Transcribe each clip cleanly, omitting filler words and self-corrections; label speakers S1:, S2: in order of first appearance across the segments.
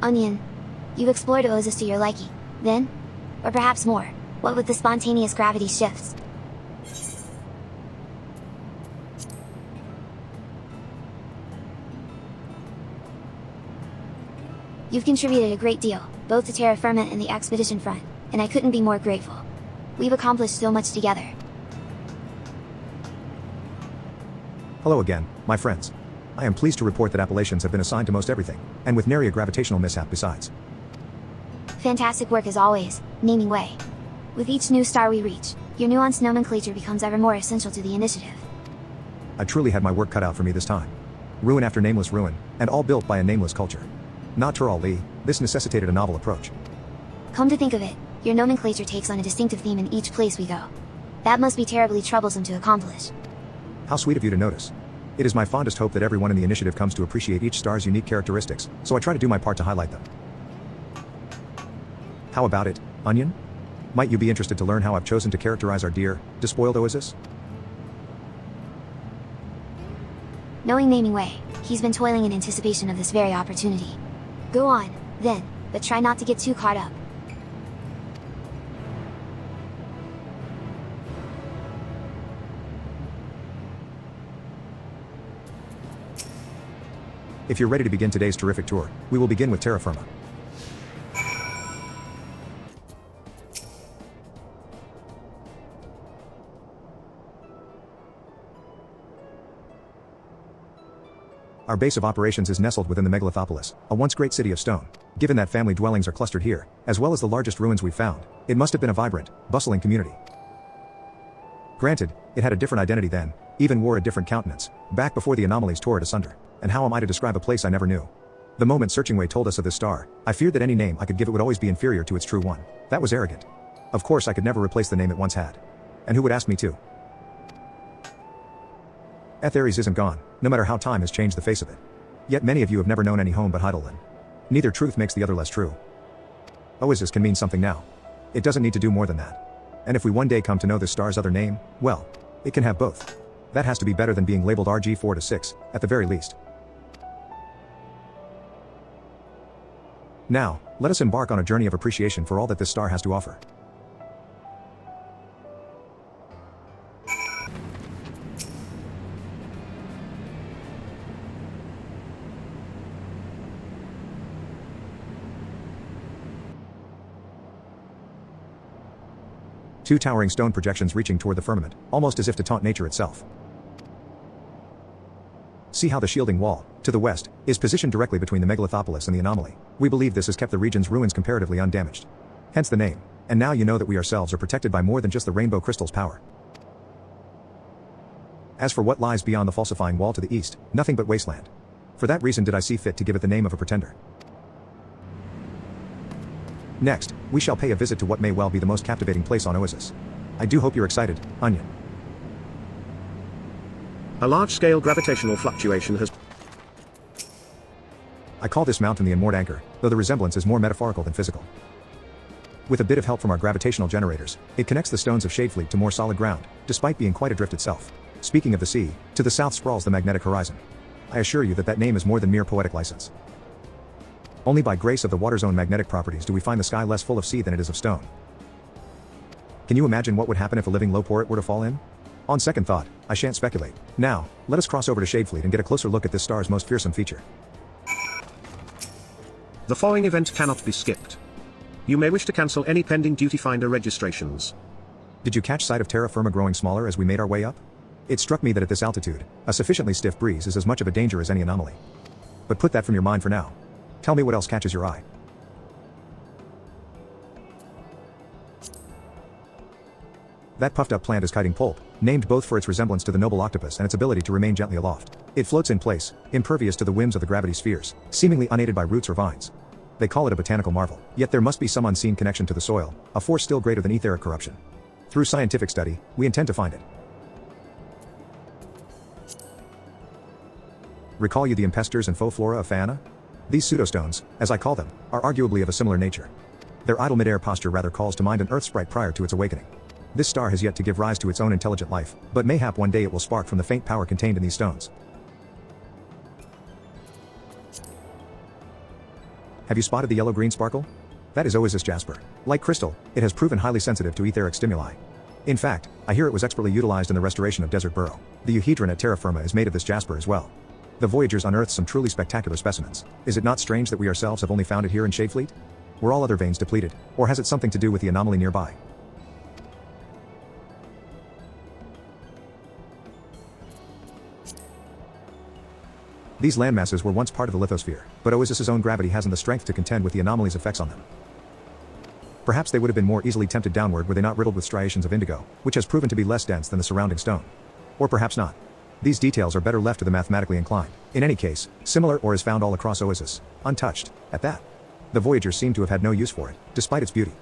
S1: Onion. You've explored Oizys to your liking, then? Or perhaps more, what with the spontaneous gravity shifts? You've contributed a great deal, both to terra firma and the expedition front, and I couldn't be more grateful. We've accomplished so much together.
S2: Hello again, my friends. I am pleased to report that appellations have been assigned to most everything, and with nary a gravitational mishap besides.
S1: Fantastic work as always, Namingway. With each new star we reach, your nuanced nomenclature becomes ever more essential to the initiative.
S2: I truly had my work cut out for me this time. Ruin after nameless ruin, and all built by a nameless culture. Naturally, this necessitated a novel approach.
S1: Come to think of it, your nomenclature takes on a distinctive theme in each place we go. That must be terribly troublesome to accomplish.
S2: How sweet of you to notice. It is my fondest hope that everyone in the initiative comes to appreciate each star's unique characteristics, so I try to do my part to highlight them. How about it, Onion? Might you be interested to learn how I've chosen to characterize our dear, despoiled Oizys?
S1: Knowing Namingway, he's been toiling in anticipation of this very opportunity. Go on, then, but try not to get too caught up.
S2: If you're ready to begin today's terrific tour, we will begin with terra firma. Our base of operations is nestled within the Megalithopolis, a once great city of stone. Given that family dwellings are clustered here, as well as the largest ruins we've found, it must have been a vibrant, bustling community. Granted, it had a different identity then, even wore a different countenance, back before the anomalies tore it asunder. And how am I to describe a place I never knew? The moment Searchingway told us of this star, I feared that any name I could give it would always be inferior to its true one. That was arrogant. Of course I could never replace the name it once had. And who would ask me to? Ares isn't gone, no matter how time has changed the face of it. Yet many of you have never known any home but Heidelin. Neither truth makes the other less true. Oizys can mean something now. It doesn't need to do more than that. And if we one day come to know this star's other name, well, it can have both. That has to be better than being labeled RG4-6, at the very least. Now, let us embark on a journey of appreciation for all that this star has to offer. Two towering stone projections reaching toward the firmament, almost as if to taunt nature itself. See how the shielding wall, to the west, is positioned directly between the Megalithopolis and the anomaly. We believe this has kept the region's ruins comparatively undamaged. Hence the name. And now you know that we ourselves are protected by more than just the rainbow crystal's power. As for what lies beyond the falsifying wall to the east, nothing but wasteland. For that reason did I see fit to give it the name of a pretender. Next, we shall pay a visit to what may well be the most captivating place on Oizys. I do hope you're excited, Onion.
S3: A large-scale gravitational fluctuation has...
S2: I call this mountain the Unmoored Anchor, though the resemblance is more metaphorical than physical. With a bit of help from our gravitational generators, it connects the stones of Shadefleet to more solid ground, despite being quite adrift itself. Speaking of the sea, to the south sprawls the magnetic horizon. I assure you that that name is more than mere poetic license. Only by grace of the water's own magnetic properties do we find the sky less full of sea than it is of stone. Can you imagine what would happen if a living Loporit were to fall in? On second thought, I shan't speculate. Now, let us cross over to Shadefleet and get a closer look at this star's most fearsome feature.
S3: The following event cannot be skipped. You may wish to cancel any pending Duty Finder registrations.
S2: Did you catch sight of terra firma growing smaller as we made our way up? It struck me that at this altitude, a sufficiently stiff breeze is as much of a danger as any anomaly. But put that from your mind for now. Tell me what else catches your eye. That puffed up plant is chiting pulp, named both for its resemblance to the noble octopus and its ability to remain gently aloft. It floats in place, impervious to the whims of the gravity spheres, seemingly unaided by roots or vines. They call it a botanical marvel, yet there must be some unseen connection to the soil, a force still greater than etheric corruption. Through scientific study, we intend to find it. Recall you the impestors and faux flora of Phaana? These pseudostones, as I call them, are arguably of a similar nature. Their idle mid-air posture rather calls to mind an Earth sprite prior to its awakening. This star has yet to give rise to its own intelligent life, but mayhap one day it will spark from the faint power contained in these stones. Have you spotted the yellow-green sparkle? That is Oizys jasper. Like crystal, it has proven highly sensitive to etheric stimuli. In fact, I hear it was expertly utilized in the restoration of Desert Burrow. The euhedron at terra firma is made of this jasper as well. The Voyagers unearthed some truly spectacular specimens. Is it not strange that we ourselves have only found it here in Shadefleet? Were all other veins depleted, or has it something to do with the anomaly nearby? These landmasses were once part of the lithosphere, but Oizys' own gravity hasn't the strength to contend with the anomaly's effects on them. Perhaps they would have been more easily tempted downward were they not riddled with striations of indigo, which has proven to be less dense than the surrounding stone. Or perhaps not. These details are better left to the mathematically inclined. In any case, similar ore is found all across Oizys, untouched, at that. The Voyagers seem to have had no use for it, despite its beauty.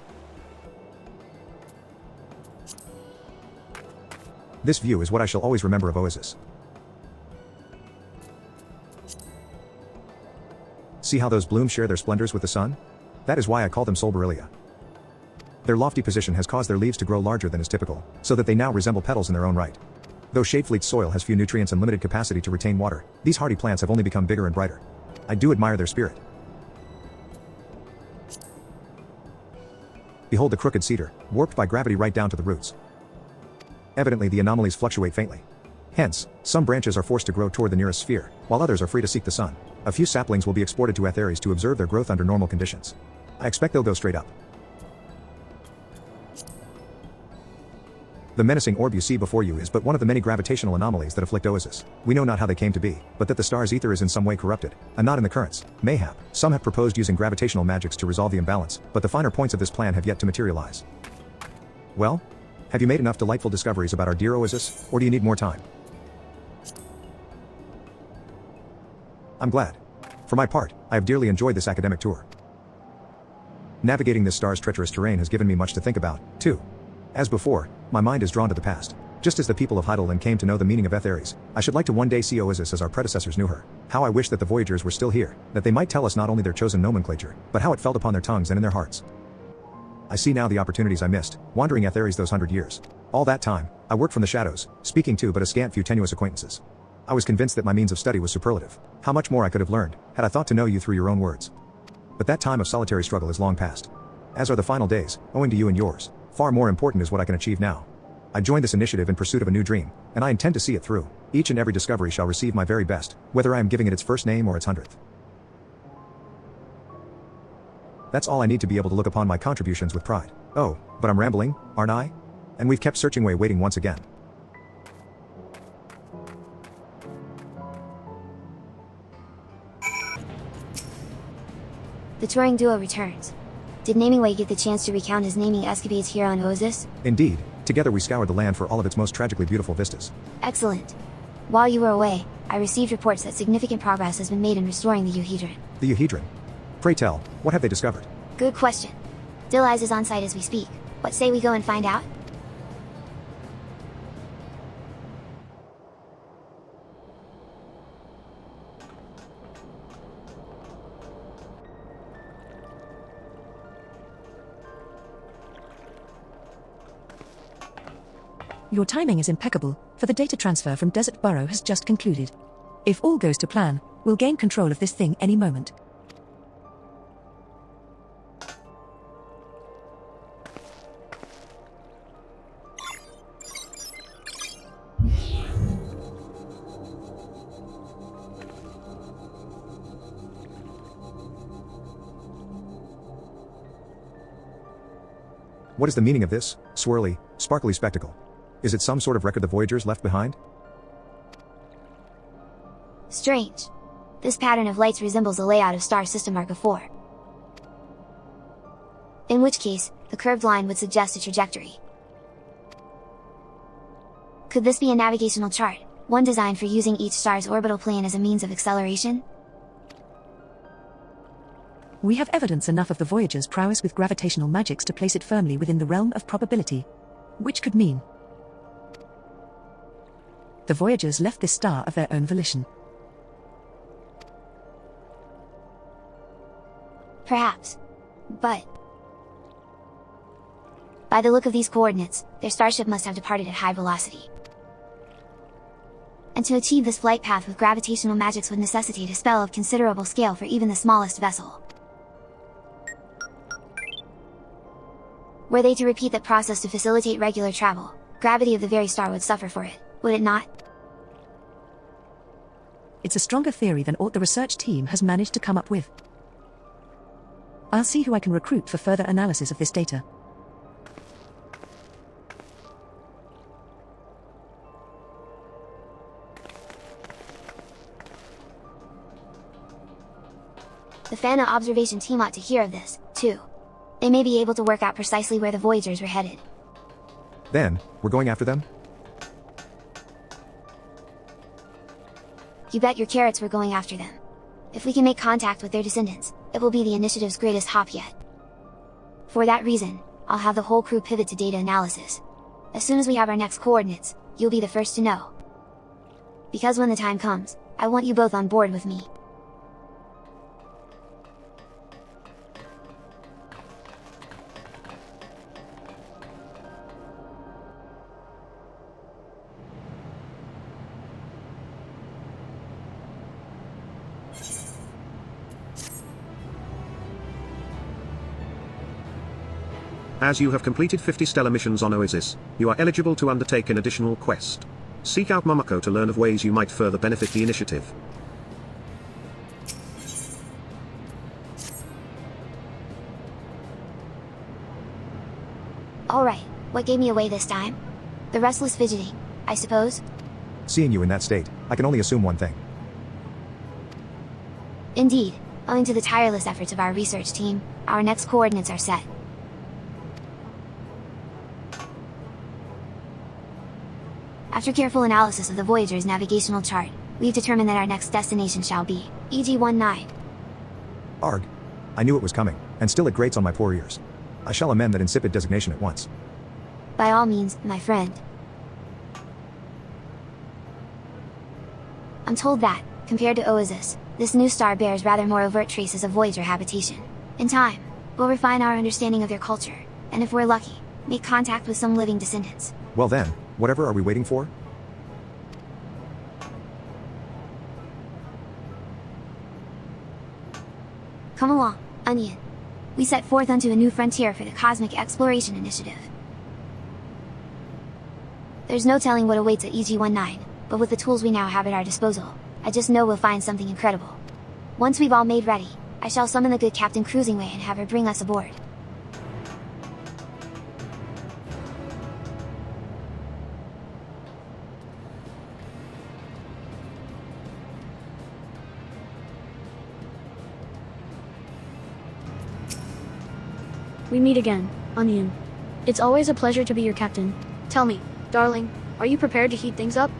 S2: This view is what I shall always remember of Oizys. See how those blooms share their splendors with the sun? That is why I call them Solberilia. Their lofty position has caused their leaves to grow larger than is typical, so that they now resemble petals in their own right. Though Shadefleet's soil has few nutrients and limited capacity to retain water, these hardy plants have only become bigger and brighter. I do admire their spirit. Behold the crooked cedar, warped by gravity right down to the roots. Evidently the anomalies fluctuate faintly. Hence, some branches are forced to grow toward the nearest sphere, while others are free to seek the sun. A few saplings will be exported to Atheres to observe their growth under normal conditions. I expect they'll go straight up. The menacing orb you see before you is but one of the many gravitational anomalies that afflict Oizys. We know not how they came to be, but that the star's ether is in some way corrupted, a knot in the currents. Mayhap, some have proposed using gravitational magics to resolve the imbalance, but the finer points of this plan have yet to materialize. Well? Have you made enough delightful discoveries about our dear Oizys, or do you need more time? I'm glad. For my part, I have dearly enjoyed this academic tour. Navigating this star's treacherous terrain has given me much to think about, too. As before, my mind is drawn to the past. Just as the people of Heidelin came to know the meaning of Atheres, I should like to one day see Oizys as our predecessors knew her. How I wish that the Voyagers were still here, that they might tell us not only their chosen nomenclature, but how it felt upon their tongues and in their hearts. I see now the opportunities I missed, wandering Atheres those 100 years. All that time, I worked from the shadows, speaking to but a scant few tenuous acquaintances. I was convinced that my means of study was superlative. How much more I could have learned, had I thought to know you through your own words. But that time of solitary struggle is long past. As are the final days, owing to you and yours. Far more important is what I can achieve now. I joined this initiative in pursuit of a new dream, and I intend to see it through. Each and every discovery shall receive my very best, whether I am giving it its first name or its 100th. That's all I need to be able to look upon my contributions with pride. Oh, but I'm rambling, aren't I? And we've kept Searchingway waiting once again.
S1: The touring duo returns. Did Namingway get the chance to recount his naming escapades here on Oizys?
S2: Indeed, together we scoured the land for all of its most tragically beautiful vistas.
S1: Excellent. While you were away, I received reports that significant progress has been made in restoring the euhedron.
S2: The euhedron? Pray tell, what have they discovered?
S1: Good question. Oizys is on site as we speak. What say we go and find out?
S4: Your timing is impeccable, for the data transfer from Desert Burrow has just concluded. If all goes to plan, we'll gain control of this thing any moment.
S2: What is the meaning of this swirly, sparkly spectacle? Is it some sort of record the Voyagers left behind?
S1: Strange. This pattern of lights resembles the layout of Star System Mark IV. In which case, the curved line would suggest a trajectory. Could this be a navigational chart, one designed for using each star's orbital plane as a means of acceleration?
S4: We have evidence enough of the Voyager's prowess with gravitational magics to place it firmly within the realm of probability. Which could mean the Voyagers left this star of their own volition.
S1: Perhaps. But by the look of these coordinates, their starship must have departed at high velocity. And to achieve this flight path with gravitational magics would necessitate a spell of considerable scale for even the smallest vessel. Were they to repeat that process to facilitate regular travel, gravity of the very star would suffer for it, would it not?
S4: It's a stronger theory than aught the research team has managed to come up with. I'll see who I can recruit for further analysis of this data.
S1: The Fana observation team ought to hear of this, too. They may be able to work out precisely where the Voyagers were headed.
S2: Then, we're going after them?
S1: You bet your carrots we're going after them. If we can make contact with their descendants, it will be the initiative's greatest hop yet. For that reason, I'll have the whole crew pivot to data analysis. As soon as we have our next coordinates, you'll be the first to know. Because when the time comes, I want you both on board with me.
S3: As you have completed 50 stellar missions on Oizys, you are eligible to undertake an additional quest. Seek out Momoko to learn of ways you might further benefit the initiative.
S1: Alright, what gave me away this time? The restless fidgeting, I suppose?
S2: Seeing you in that state, I can only assume one thing.
S1: Indeed, owing to the tireless efforts of our research team, our next coordinates are set. After careful analysis of the Voyager's navigational chart, we've determined that our next destination shall be EG-19.
S2: Arg. I knew it was coming, and still it grates on my poor ears. I shall amend that insipid designation at once.
S1: By all means, my friend. I'm told that, compared to Oizys, this new star bears rather more overt traces of Voyager habitation. In time, we'll refine our understanding of their culture, and if we're lucky, make contact with some living descendants.
S2: Well then, whatever are we waiting for?
S1: Come along, Onion. We set forth onto a new frontier for the Cosmic Exploration Initiative. There's no telling what awaits at EG-19, but with the tools we now have at our disposal, I just know we'll find something incredible. Once we've all made ready, I shall summon the good Captain Cruisingway and have her bring us aboard.
S5: We meet again, Onion. It's always a pleasure to be your captain. Tell me, darling, are you prepared to heat things up?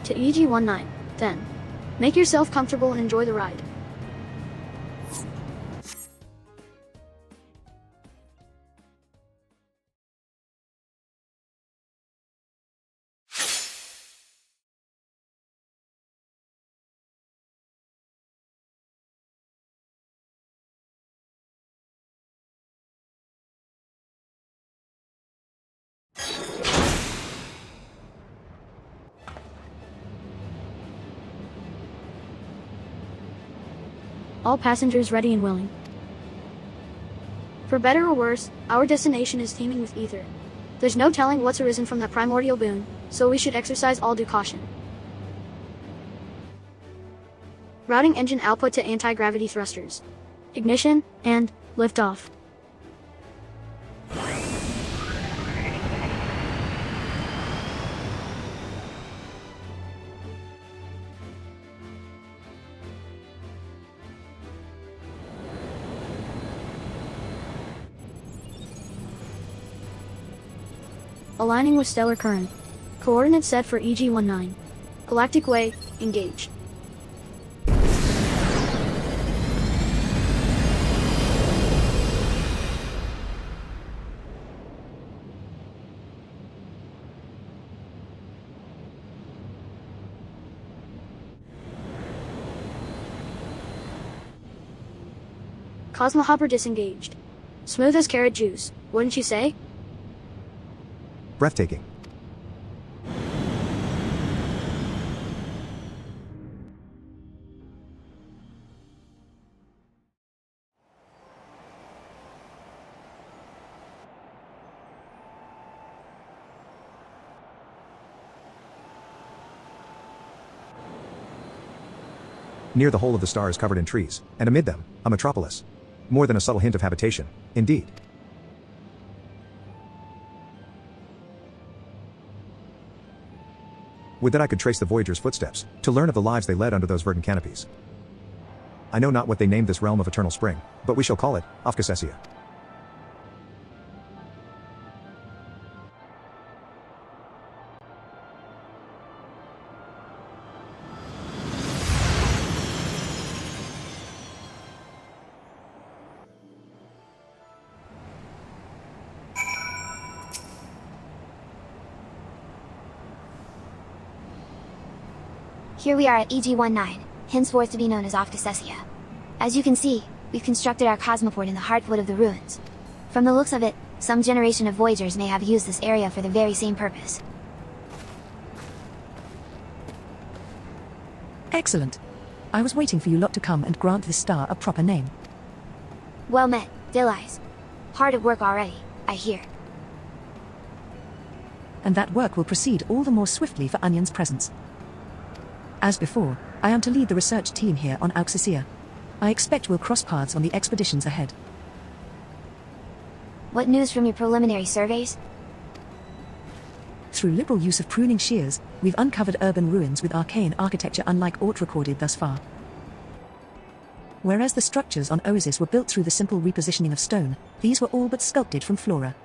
S5: To EG-19, then. Make yourself comfortable and enjoy the ride. All passengers ready and willing. For better or worse, our destination is teeming with ether. There's no telling what's arisen from that primordial boon, so we should exercise all due caution. Routing engine output to anti-gravity thrusters. Ignition, and liftoff. Aligning with stellar current. Coordinates set for EG-19. Galactic Way, engaged. Cosmohopper disengaged. Smooth as carrot juice, wouldn't you say?
S2: Breathtaking. Near the whole of the star is covered in trees, and amid them, a metropolis. More than a subtle hint of habitation, indeed. Would that I could trace the Voyagers' footsteps, to learn of the lives they led under those verdant canopies. I know not what they named this realm of eternal spring, but we shall call it Auxesia.
S1: Here we are at EG-19, henceforth to be known as Auxesia. As you can see, we've constructed our cosmoport in the heartwood of the ruins. From the looks of it, some generation of Voyagers may have used this area for the very same purpose.
S4: Excellent. I was waiting for you lot to come and grant this star a proper name.
S1: Well met, Dillies. Hard at work already, I hear.
S4: And that work will proceed all the more swiftly for Onion's presence. As before, I am to lead the research team here on Auxesia. I expect we'll cross paths on the expeditions ahead.
S1: What news from your preliminary surveys?
S4: Through liberal use of pruning shears, we've uncovered urban ruins with arcane architecture unlike aught recorded thus far. Whereas the structures on Oizys were built through the simple repositioning of stone, these were all but sculpted from flora.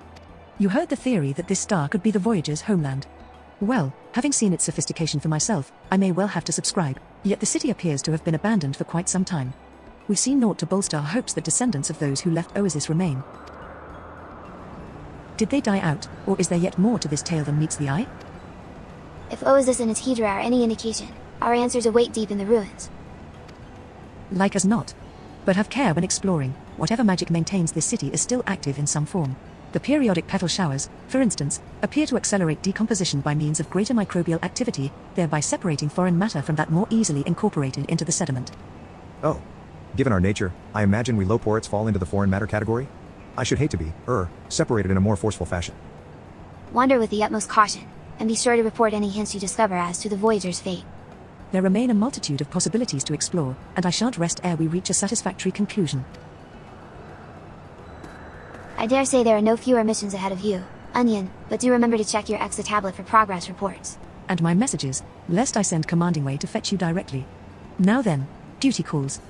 S4: You heard the theory that this star could be the Voyagers' homeland. Well, having seen its sophistication for myself, I may well have to subscribe, yet the city appears to have been abandoned for quite some time. We've seen naught to bolster our hopes that descendants of those who left Oizys remain. Did they die out, or is there yet more to this tale than meets the eye?
S1: If Oizys and its Hydra are any indication, our answers await deep in the ruins.
S4: Like as not. But have care when exploring, whatever magic maintains this city is still active in some form. The periodic petal showers, for instance, appear to accelerate decomposition by means of greater microbial activity, thereby separating foreign matter from that more easily incorporated into the sediment.
S2: Oh. Given our nature, I imagine we low-porets fall into the foreign matter category? I should hate to be, separated in a more forceful fashion.
S1: Wander with the utmost caution, and be sure to report any hints you discover as to the Voyager's fate.
S4: There remain a multitude of possibilities to explore, and I shan't rest ere we reach a satisfactory conclusion.
S1: I dare say there are no fewer missions ahead of you, Onion, but do remember to check your EXA tablet for progress reports.
S4: And my messages, lest I send Commandingway to fetch you directly. Now then, duty calls.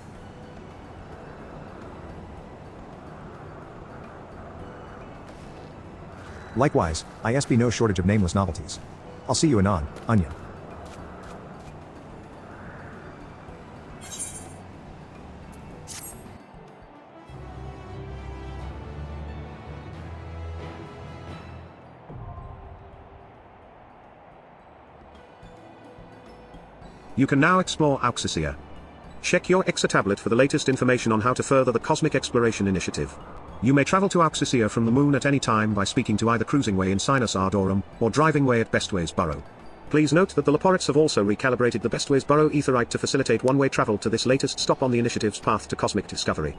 S2: Likewise, I SB no shortage of nameless novelties. I'll see you anon, Onion.
S3: You can now explore Auxesia. Check your EXA tablet for the latest information on how to further the Cosmic Exploration Initiative. You may travel to Auxesia from the moon at any time by speaking to either Cruisingway in Sinus Ardorum, or Drivingway at Bestways Burrow. Please note that the Laporets have also recalibrated the Bestways Burrow Etherite to facilitate one-way travel to this latest stop on the initiative's path to cosmic discovery.